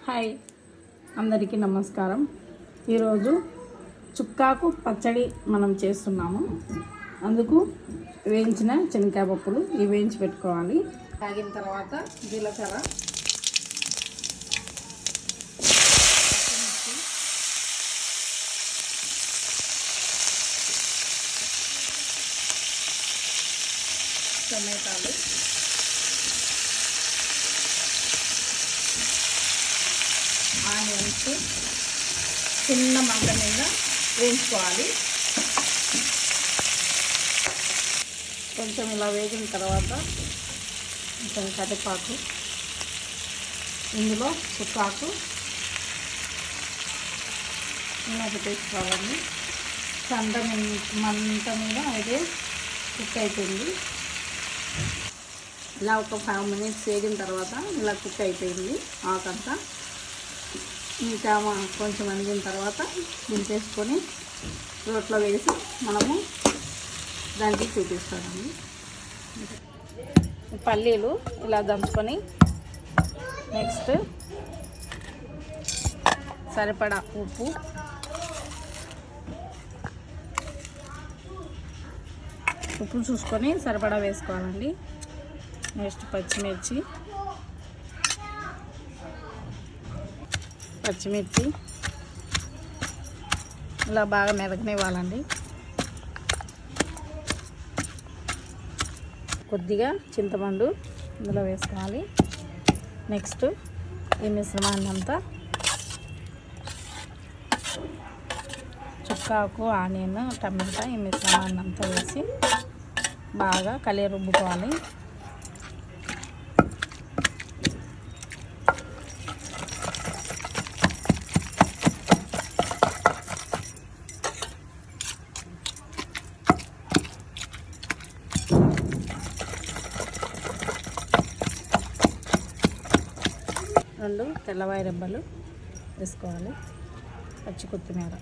Hi అందరికీ నమస్కారం. ఈరోజు చుక్కాకు పచ్చడి మనం చేస్తున్నాము. అందుకు వేయించిన శనగకాయ పప్పులు ఇవి వేయించి పెట్టుకోవాలి. తాగిన తర్వాత జీలకర్ర, టమాటాలు, ఆనియన్స్ చిన్న మంట మీద వేయించుకోవాలి. కొంచెం ఇలా వేగిన తర్వాత కొంచెం కరివేపాకు, ఇందులో చుక్కాకు ఇలాంటి వేసుకోవాలండి. మంట మీద అయితే కుక్ అయిపోయింది. ఇలా ఒక 5 minutes వేగిన తర్వాత ఇలా కుక్ అయిపోయింది ఆకంతా. ఇంకా కొంచెం అనిగిన తర్వాత దింపేసుకొని రోట్లో వేసి మనము దానికి చూపిస్తామండి. పల్లీలు ఇలా దంచుకొని నెక్స్ట్ సరిపడా ఉప్పు, చూసుకొని సరిపడా వేసుకోవాలండి. నెక్స్ట్ పచ్చిమిర్చి ఇలా బాగా మెదకనివ్వాలండి. కొద్దిగా చింతపండు ఇందులో వేసుకోవాలి. నెక్స్ట్ ఈ మిశ్రమాన్ని అంతా చుక్కాకు, ఆనియన్, టమాటా ఈ మిశ్రమాన్ని అంతా వేసి బాగా రుబ్బుకోవాలి. రెండు తెల్లవాయి రెబ్బలు వేసుకోవాలి. పచ్చి కొత్తిమీర,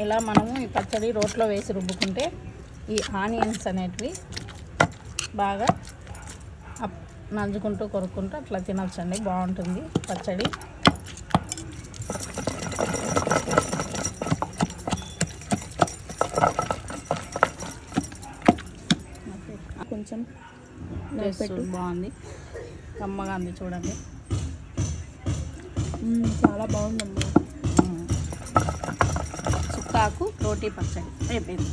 ఇలా మనము ఈ పచ్చడి రోట్లో వేసి రుబ్బుకుంటే ఈ ఆనియన్స్ అనేటివి బాగా నంజుకుంటూ కొరుక్కుంటూ అట్లా తినొచ్చండి. బాగుంటుంది పచ్చడి. కొంచెం బాగుంది, కమ్మగా ఉంది చూడండి. చాలా బాగుందమ్మా. చుక్కాకు రోటీ పచ్చడి అయిపోయింది.